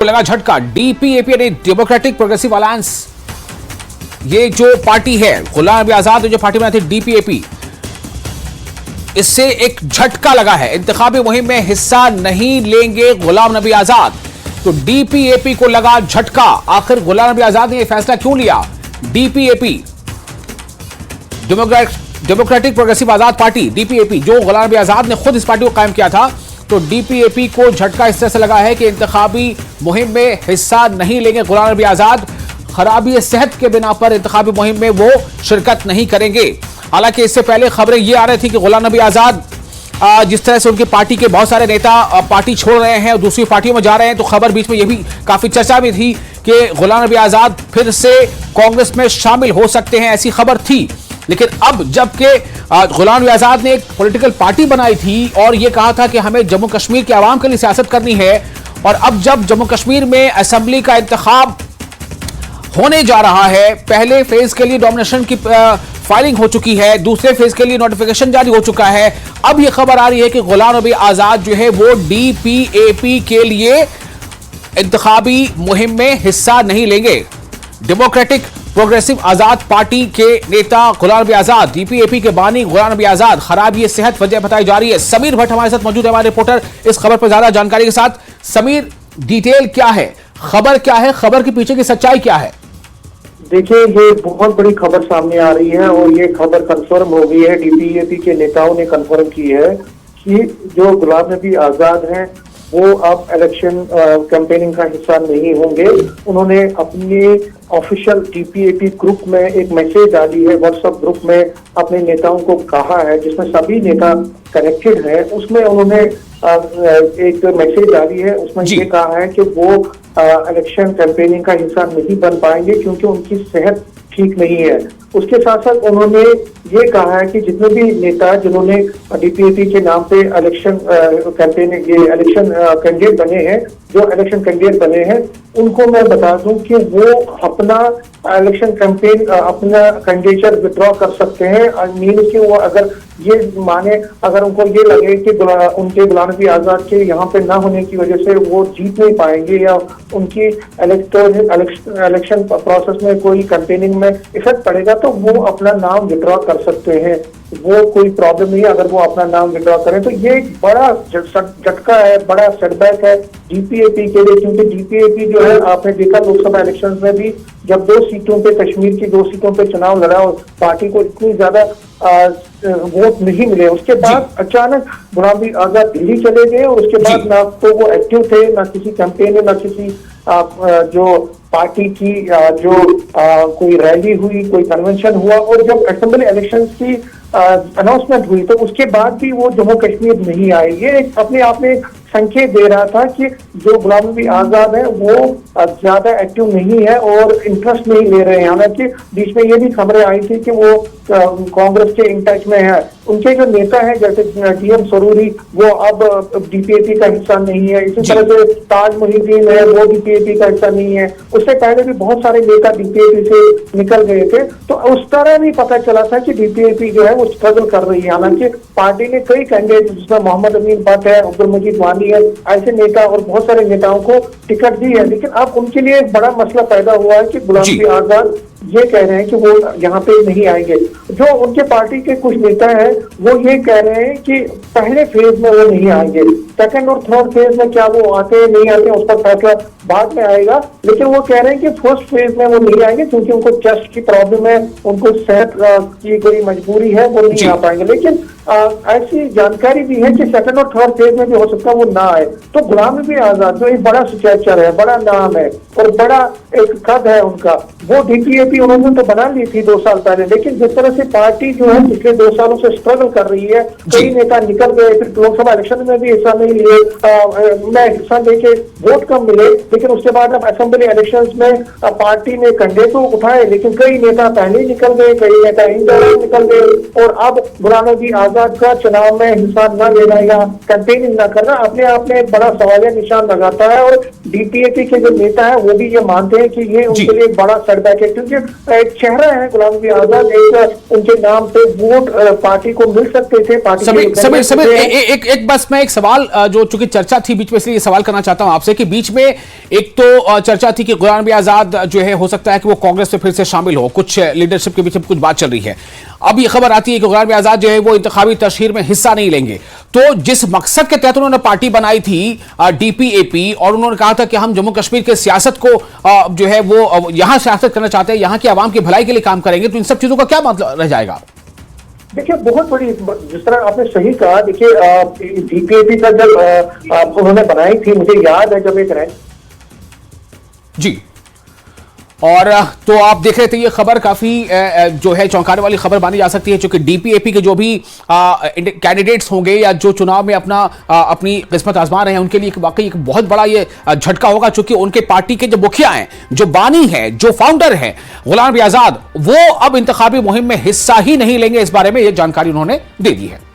लगा झटका। डीपीएपी यानी डेमोक्रेटिक प्रोग्रेसिव अलायंस, ये जो पार्टी है गुलाम नबी आजाद जो पार्टी बनाई थी डीपीएपी, इससे एक झटका लगा है। इंतखाबी मुहिम में हिस्सा नहीं लेंगे गुलाम नबी आजाद, तो डीपीएपी को लगा झटका। आखिर गुलाम नबी आजाद ने यह फैसला क्यों लिया? डीपीएपी डेमोक्रेटिक प्रोग्रेसिव आजाद पार्टी, डीपीएपी जो गुलाम नबी आजाद ने खुद इस पार्टी को कायम किया था, तो डीपीएपी को झटका इस तरह से लगा है कि इंतखाबी मुहिम में हिस्सा नहीं लेंगे गुलाम नबी आजाद। खराबी सेहत के बिना पर इंतखाबी मुहिम में वो शिरकत नहीं करेंगे। हालांकि इससे पहले खबरें ये आ रही थी कि गुलाम नबी आजाद जिस तरह से उनकी पार्टी के बहुत सारे नेता पार्टी छोड़ रहे हैं और दूसरी पार्टियों में जा रहे हैं, तो खबर बीच में ये भी काफी चर्चा में थी कि गुलाम नबी आजाद फिर से कांग्रेस में शामिल हो सकते हैं, ऐसी खबर थी। लेकिन अब जबकि गुलाम नबी आजाद ने एक पॉलिटिकल पार्टी बनाई थी और यह कहा था कि हमें जम्मू कश्मीर के आवाम के लिए सियासत करनी है, और अब जब जम्मू कश्मीर में असेंबली का इंतखाब होने जा रहा है, पहले फेज के लिए नॉमिनेशन की फाइलिंग हो चुकी है, दूसरे फेज के लिए नोटिफिकेशन जारी हो चुका है, अब यह खबर आ रही है कि गुलाम नबी आजाद जो है वो डीपीएपी के लिए इंतखाबी मुहिम में हिस्सा नहीं लेंगे। डेमोक्रेटिक प्रोग्रेसिव आजाद पार्टी के नेता गुलाम नबी आजाद, डीपीएपी के बानी गुलाम नबी आजाद, खराबी सेहत वजह बताई जा रही है। समीर भट्ट हमारे साथ मौजूद है, हमारे रिपोर्टर, इस खबर पर ज्यादा जानकारी के साथ। समीर, डिटेल क्या है, खबर क्या है, खबर के पीछे की सच्चाई क्या है? देखिए, ये बहुत बड़ी खबर सामने आ रही है और ये खबर कंफर्म हो गई है। डीपीएपी के नेताओं ने कंफर्म की है कि जो गुलाम नबी आजाद हैं वो अब इलेक्शन कैंपेनिंग का हिस्सा नहीं होंगे। उन्होंने अपने ऑफिशियल डीपीएपी ग्रुप में एक मैसेज डाली है, व्हाट्सएप ग्रुप में अपने नेताओं को कहा है, जिसमें सभी नेता कनेक्टेड है। उसमें उन्होंने एक मैसेज डाली है, उसमें ये कहा है कि वो इलेक्शन कैंपेनिंग का हिस्सा नहीं बन पाएंगे क्योंकि उनकी सेहत ठीक नहीं है। उसके साथ साथ उन्होंने ये कहा है कि जितने भी नेता जिन्होंने डीपीएपी के नाम पे इलेक्शन कैंपेन ये इलेक्शन कैंडिडेट बने हैं, जो इलेक्शन कैंडिडेट बने हैं, उनको मैं बता दूं कि वो अपना इलेक्शन कैंपेन अपना कैंडिडेचर विड्रॉ कर सकते हैं। मीन कि वो अगर ये माने, अगर उनको ये लगे कि उनके गुलाम नबी आजाद के यहाँ पे ना होने की वजह से वो जीत नहीं पाएंगे या उनकी इलेक्शन प्रोसेस में कोई कैंपेनिंग में इफेक्ट पड़ेगा, तो वो अपना नाम विड्रॉ कर सकते हैं। वो कोई प्रॉब्लम नहीं है अगर वो अपना नाम विड्रॉ करें। तो ये एक बड़ा झटका है, बड़ा सेटबैक है डीपीएपी के लिए, क्योंकि डीपीएपी जो है, आपने देखा लोकसभा इलेक्शन में भी जब 2 सीटों पे, कश्मीर की 2 सीटों पे चुनाव लड़ा और पार्टी को इतनी ज्यादा वोट नहीं मिले, उसके बाद अचानक गुलाम नबी आजाद दिल्ली चले गए और उसके बाद ना तो वो एक्टिव थे, ना किसी कैंपेन में, ना किसी जो पार्टी की जो कोई रैली हुई, कोई कन्वेंशन हुआ, और जब असेंबली इलेक्शन की अनाउंसमेंट हुई तो उसके बाद भी वो जम्मू कश्मीर नहीं आए। ये अपने आप में संकेत दे रहा था कि जो गुलाम नबी आजाद है वो ज्यादा एक्टिव नहीं है और इंटरेस्ट नहीं ले रहे हैं। हालांकि बीच में ये भी खबरें आई थी कि वो कांग्रेस के इन टच में है। उनके जो नेता हैं जैसे डीएम सरूरी, वो अब डीपीएपी का हिस्सा नहीं है। इसी तरह से ताज मुहिद्दीन है, वो डीपीएपी का हिस्सा नहीं है। उससे पहले भी बहुत सारे नेता डीपीएपी से निकल गए थे, तो उस तरह भी पता चला था कि डीपीएपी जो है वो स्ट्रगल कर रही है। हालांकि पार्टी ने कई कैंडिडेट, जिसमें मोहम्मद अमीन भट्ट है, अब्दुल मजीद वानी है, ऐसे नेता और बहुत सारे नेताओं को टिकट दी है। लेकिन अब उनके लिए एक बड़ा मसला पैदा हुआ है कि गुलाम नबी आजाद ये कह रहे हैं कि वो यहाँ पे नहीं आएंगे। जो उनके पार्टी के कुछ नेता हैं वो ये कह रहे हैं कि पहले फेज में वो नहीं आएंगे, सेकंड और थर्ड फेज में क्या वो आते हैं नहीं आते हैं उस पर फैसला बाद में आएगा। लेकिन वो कह रहे हैं कि फर्स्ट फेज में वो नहीं आएंगे क्योंकि उनको चेस्ट की प्रॉब्लम है, उनको सेहत की कोई मजबूरी है, वो नहीं आ पाएंगे। लेकिन ऐसी जानकारी भी है कि सेकंड और थर्ड फेज में भी हो सकता है वो ना आए। तो गुलाम नबी आजाद जो एक बड़ा सुचेचर है, बड़ा नाम है और बड़ा एक कद है उनका, वो डीपीएपी उन्होंने तो बना ली थी 2 साल पहले। लेकिन जिस तरह से पार्टी जो है पिछले 2 सालों से स्ट्रगल कर रही है, कई नेता निकल गए, फिर लोकसभा इलेक्शन में भी हिस्सा नहीं लिए, मैं हिस्सा लेके वोट कम मिले, लेकिन उसके बाद अब असेंबली इलेक्शन में पार्टी ने कंधे तो उठाए, लेकिन कई नेता पहले ही निकल गए, कई नेता इन दौरान निकल गए, और अब गुलाम नबी आजाद आजाद का चुनाव में हिस्सा न लेना या कैंपेनिंग न करना अपने आप में एक बड़ा सवालिया निशान लगाता है। और डीपीएपी के जो नेता है वो भी ये मानते हैं कि ये उनके लिए एक बड़ा सेटबैक है, क्योंकि एक चेहरा है गुलाम नबी आजाद, एक उनके नाम पे वोट पार्टी को मिल सकते थे। पार्टी समीर एक बस मैं एक सवाल जो चूंकि चर्चा थी बीच में, इसलिए ये सवाल करना चाहता हूं आपसे कि बीच में एक तो चर्चा थी कि गुलाम नबी आजाद जो है हो सकता है कि वो कांग्रेस में फिर से शामिल हो, कुछ लीडरशिप के बीच में कुछ बात चल रही है। अब ये खबर आती है कि गुलाम नबी आजाद जो है वो इंतखाबी तशहीर में हिस्सा नहीं लेंगे। तो जिस मकसद के तहत उन्होंने पार्टी बनाई थी डीपीएपी, और उन्होंने कहा था कि हम जम्मू कश्मीर के सियासत को जो है वो यहां सियासत करना चाहते हैं, यहां की आवाम की भलाई के लिए काम करेंगे, तो इन सब चीजों का क्या मतलब रह जाएगा? देखिए बहुत बड़ी, जिस तरह आपने सही कहा, देखिए डीपीएपी का जब उन्होंने बनाई थी, मुझे याद है जब एक रैंक जी, और तो आप देख रहे थे ये खबर काफी जो है चौंकाने वाली खबर मानी जा सकती है, क्योंकि डीपीएपी के जो भी कैंडिडेट्स होंगे या जो चुनाव में अपनी किस्मत आजमा रहे हैं, उनके लिए वाकई एक बहुत बड़ा ये झटका होगा, क्योंकि उनके पार्टी के जो मुखिया हैं, जो बानी है, जो फाउंडर है गुलाम नबी आजाद, वो अब इंतखाबी मुहिम में हिस्सा ही नहीं लेंगे। इस बारे में ये जानकारी उन्होंने दे दी है।